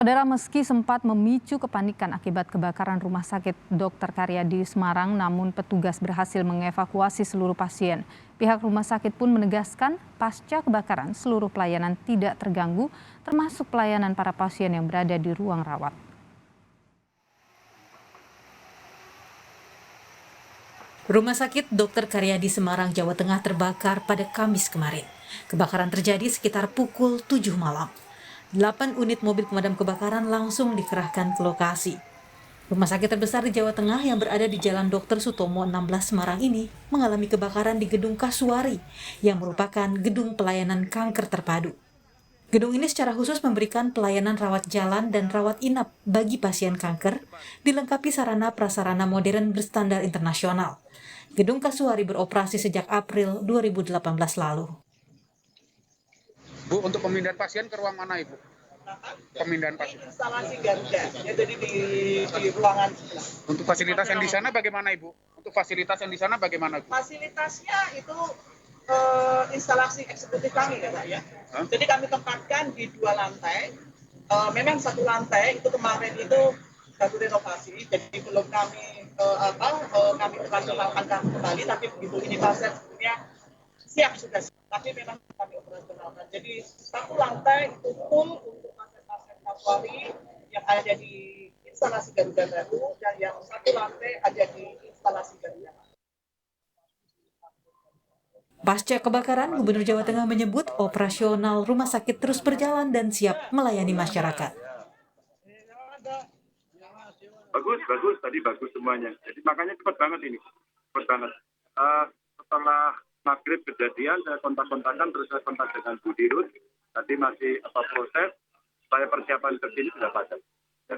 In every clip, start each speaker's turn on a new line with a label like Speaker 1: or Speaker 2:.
Speaker 1: Saudara, meski sempat memicu kepanikan akibat kebakaran Rumah Sakit Dr. Karyadi Semarang, namun petugas berhasil mengevakuasi seluruh pasien. Pihak rumah sakit pun menegaskan pasca kebakaran seluruh pelayanan tidak terganggu, termasuk pelayanan para pasien yang berada di ruang rawat. Rumah Sakit Dr. Karyadi Semarang, Jawa Tengah terbakar pada Kamis kemarin. Kebakaran terjadi sekitar pukul 7 malam. 8 unit mobil pemadam kebakaran langsung dikerahkan ke lokasi. Rumah sakit terbesar di Jawa Tengah yang berada di Jalan Dr. Sutomo 16 Semarang ini mengalami kebakaran di Gedung Kasuari yang merupakan gedung pelayanan kanker terpadu. Gedung ini secara khusus memberikan pelayanan rawat jalan dan rawat inap bagi pasien kanker, dilengkapi sarana prasarana modern berstandar internasional. Gedung Kasuari beroperasi sejak April 2018 lalu.
Speaker 2: Bu, untuk pemindahan pasien ke ruang mana, Ibu? Pemindahan pasien.
Speaker 3: Instalasi Garuda, ya, jadi di ruangan sebelah.
Speaker 2: Untuk fasilitas yang di sana bagaimana, Ibu? Untuk fasilitas yang di sana bagaimana, Bu?
Speaker 3: Fasilitasnya itu instalasi eksekutif kami, ya, Pak, ya. Jadi kami tempatkan di 2 lantai. Memang 1 lantai itu kemarin itu baru renovasi, jadi belum kami kami operasionalkan kembali, tapi begitu ini pasien sebetulnya siap sudah. Tapi memang kami operasionalkan. Jadi 1 lantai itu full untuk pasien-pasien Kasuari yang ada di instalasi Garuda baru, dan yang 1 lantai ada di instalasi Garuda.
Speaker 1: Pasca kebakaran, Gubernur Jawa Tengah menyebut operasional rumah sakit terus berjalan dan siap melayani masyarakat.
Speaker 4: Bagus, tadi bagus semuanya. Jadi makanya cepat banget ini, cepat banget. Setelah maghrib kejadian, saya kontak-kontakan, terus saya kontak dengan Bu Dirut. Tadi masih proses, saya persiapan ke sini sudah padam. Ya.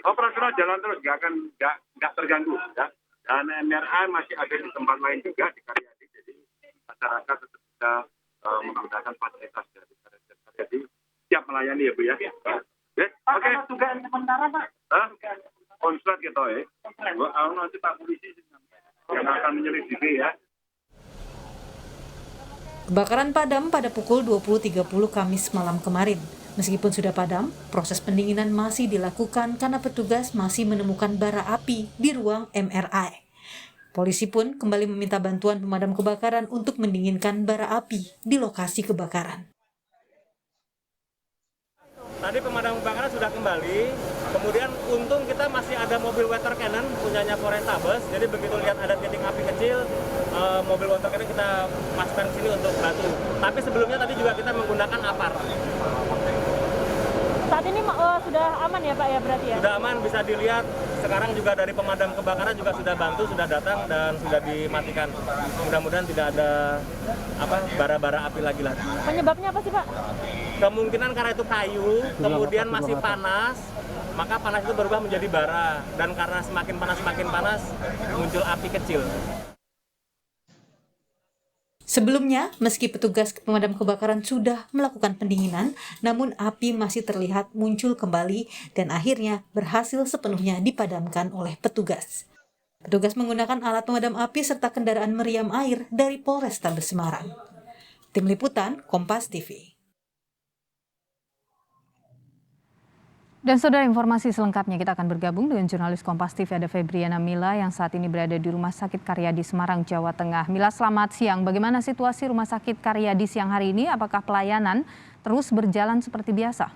Speaker 4: Operasional jalan terus, nggak terganggu. Ya. Dan MRI masih ada di tempat lain juga di Karyadi, jadi masyarakat tetap bisa menggunakan fasilitas dari Karyadi. Jadi siap melayani ya Bu ya. Oke.
Speaker 3: Dugaan sementara, Pak.
Speaker 4: Konslet gitu ya. Nanti Pak Polisi yang akan menyelidiki ya.
Speaker 1: Kebakaran padam pada pukul 20.30 Kamis malam kemarin. Meskipun sudah padam, proses pendinginan masih dilakukan karena petugas masih menemukan bara api di ruang MRI. Polisi pun kembali meminta bantuan pemadam kebakaran untuk mendinginkan bara api di lokasi kebakaran.
Speaker 5: Tadi pemadam kebakaran sudah kembali, kemudian untung kita masih ada mobil water cannon punyanya Polrestabes, jadi begitu lihat ada titik api kecil, mobil water cannon kita masukkan ke sini untuk bantu. Tapi sebelumnya tadi juga kita menggunakan APAR.
Speaker 6: Saat ini sudah aman ya Pak ya berarti ya?
Speaker 5: Sudah aman, bisa dilihat sekarang juga dari pemadam kebakaran juga sudah bantu, sudah datang dan sudah dimatikan. Mudah-mudahan tidak ada bara-bara api lagi lah.
Speaker 6: Penyebabnya apa sih Pak?
Speaker 5: Kemungkinan karena itu kayu, kemudian masih panas, maka panas itu berubah menjadi bara. Dan karena semakin panas, muncul api kecil.
Speaker 1: Sebelumnya, meski petugas pemadam kebakaran sudah melakukan pendinginan, namun api masih terlihat muncul kembali dan akhirnya berhasil sepenuhnya dipadamkan oleh petugas. Petugas menggunakan alat pemadam api serta kendaraan meriam air dari Polrestabes Semarang. Tim Liputan, Kompas TV. Dan saudara, informasi selengkapnya kita akan bergabung dengan jurnalis Kompas TV ada Febriana Mila yang saat ini berada di Rumah Sakit Karyadi Semarang, Jawa Tengah. Mila, selamat siang. Bagaimana situasi Rumah Sakit Karyadi siang hari ini? Apakah pelayanan terus berjalan seperti biasa?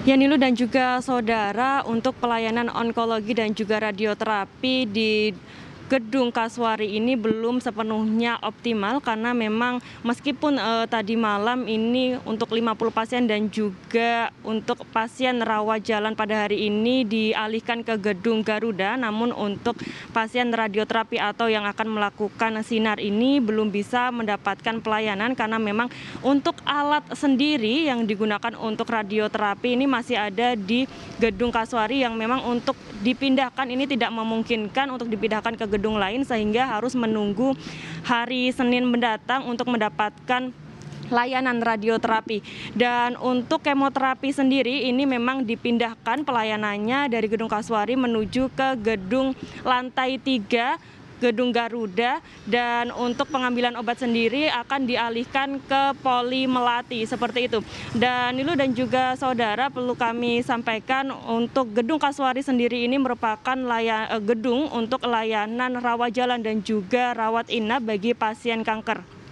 Speaker 6: Ya Nilu dan juga saudara, untuk pelayanan onkologi dan juga radioterapi di Gedung Kasuari ini belum sepenuhnya optimal karena memang meskipun tadi malam ini untuk 50 pasien dan juga untuk pasien rawat jalan pada hari ini dialihkan ke Gedung Garuda, namun untuk pasien radioterapi atau yang akan melakukan sinar ini belum bisa mendapatkan pelayanan karena memang untuk alat sendiri yang digunakan untuk radioterapi ini masih ada di Gedung Kasuari yang memang untuk dipindahkan ini tidak memungkinkan untuk dipindahkan ke gedung lain sehingga harus menunggu hari Senin mendatang untuk mendapatkan layanan radioterapi. Dan untuk kemoterapi sendiri ini memang dipindahkan pelayanannya dari Gedung Kasuari menuju ke gedung lantai 3 gedung Garuda, dan untuk pengambilan obat sendiri akan dialihkan ke Poli Melati, seperti itu. Dan Nilu dan juga saudara, perlu kami sampaikan untuk gedung Kasuari sendiri ini merupakan gedung untuk layanan rawat jalan dan juga rawat inap bagi pasien kanker.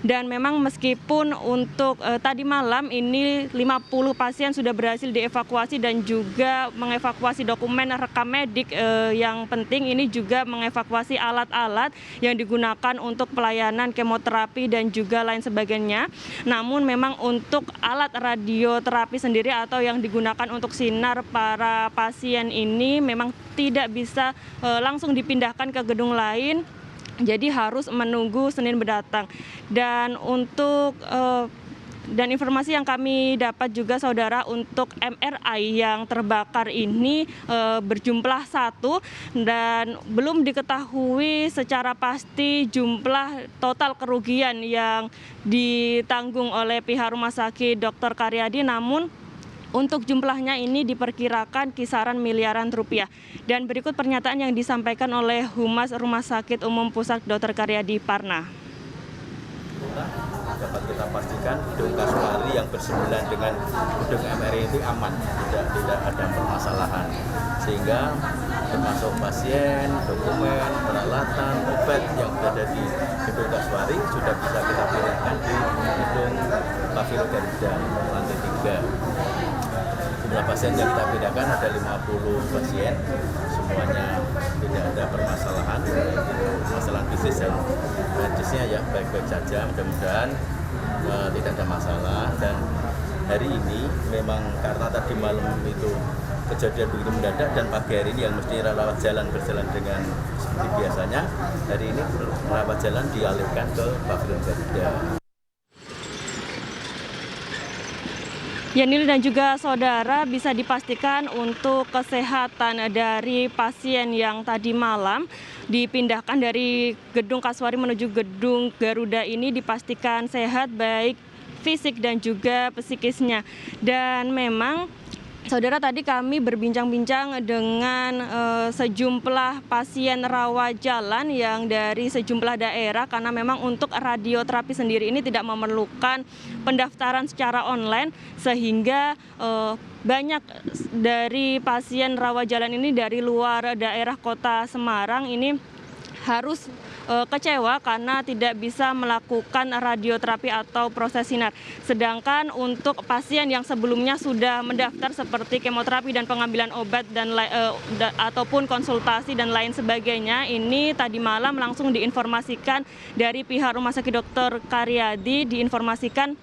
Speaker 6: Dan memang meskipun untuk tadi malam ini 50 pasien sudah berhasil dievakuasi dan juga mengevakuasi dokumen rekam medik, yang penting ini juga mengevakuasi alat-alat yang digunakan untuk pelayanan kemoterapi dan juga lain sebagainya. Namun memang untuk alat radioterapi sendiri atau yang digunakan untuk sinar para pasien ini memang tidak bisa langsung dipindahkan ke gedung lain. Jadi harus menunggu Senin mendatang. Dan untuk dan informasi yang kami dapat juga saudara, untuk MRI yang terbakar ini berjumlah 1 dan belum diketahui secara pasti jumlah total kerugian yang ditanggung oleh pihak Rumah Sakit Dr. Karyadi, namun untuk jumlahnya ini diperkirakan kisaran miliaran rupiah. Dan berikut pernyataan yang disampaikan oleh Humas Rumah Sakit Umum Pusat Dr. Karyadi Parna.
Speaker 7: Dapat kita pastikan gedung Kasuari yang bersebelahan dengan gedung MRI itu aman, tidak ada permasalahan. Sehingga termasuk pasien, dokumen, peralatan, obat yang berada di gedung Kasuari sudah bisa kita pindahkan di gedung Pavilion Garuda lantai 3. Jumlah pasien yang kita pindahkan ada 50 pasien, semuanya tidak ada permasalahan, masalah bisnis dan medisnya ya baik-baik saja, mudah-mudahan tidak ada masalah. Dan hari ini memang karena tadi malam itu kejadian begitu mendadak dan pagi hari ini yang mesti rawat jalan berjalan dengan seperti biasanya, hari ini rawat jalan dialihkan ke Pavilion Garuda.
Speaker 6: Ya, Nil dan juga saudara, bisa dipastikan untuk kesehatan dari pasien yang tadi malam dipindahkan dari gedung Kasuari menuju gedung Garuda ini dipastikan sehat baik fisik dan juga psikisnya. Dan memang saudara, tadi kami berbincang-bincang dengan sejumlah pasien rawat jalan yang dari sejumlah daerah, karena memang untuk radioterapi sendiri ini tidak memerlukan pendaftaran secara online, sehingga banyak dari pasien rawat jalan ini dari luar daerah kota Semarang ini harus kecewa karena tidak bisa melakukan radioterapi atau proses sinar. Sedangkan untuk pasien yang sebelumnya sudah mendaftar seperti kemoterapi dan pengambilan obat dan ataupun konsultasi dan lain sebagainya, ini tadi malam langsung diinformasikan dari pihak Rumah Sakit Dr. Karyadi, diinformasikan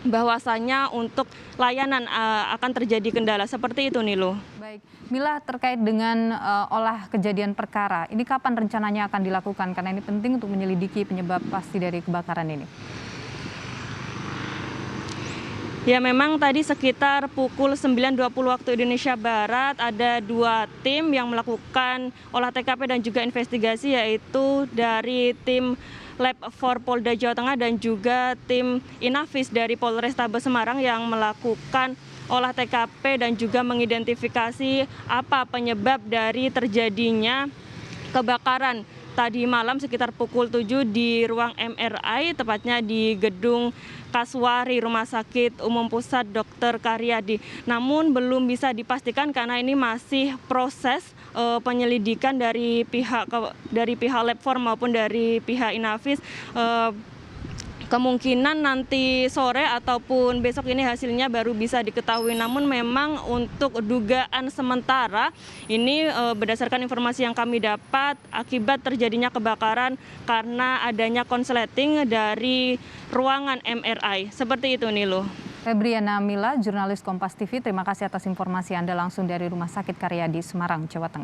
Speaker 6: bahwasanya untuk layanan akan terjadi kendala seperti itu, Nilu.
Speaker 8: Baik, Mila, terkait dengan olah kejadian perkara, ini kapan rencananya akan dilakukan? Karena ini penting untuk menyelidiki penyebab pasti dari kebakaran ini.
Speaker 6: Ya, memang tadi sekitar pukul 9.20 waktu Indonesia Barat ada 2 tim yang melakukan olah TKP dan juga investigasi, yaitu dari tim Lab 4 Polda Jawa Tengah dan juga tim Inafis dari Polrestabes Semarang yang melakukan olah TKP dan juga mengidentifikasi apa penyebab dari terjadinya kebakaran tadi malam sekitar pukul 7 di ruang MRI, tepatnya di gedung Kasuari Rumah Sakit Umum Pusat Dr. Karyadi. Namun belum bisa dipastikan karena ini masih proses penyelidikan dari pihak Lab 4 maupun dari pihak Inafis. Kemungkinan nanti sore ataupun besok ini hasilnya baru bisa diketahui. Namun memang untuk dugaan sementara ini berdasarkan informasi yang kami dapat akibat terjadinya kebakaran karena adanya konsleting dari ruangan MRI. Seperti itu, Nilu.
Speaker 8: Febriana Mila, jurnalis Kompas TV, terima kasih atas informasi Anda langsung dari Rumah Sakit Karyadi, Semarang, Jawa Tengah.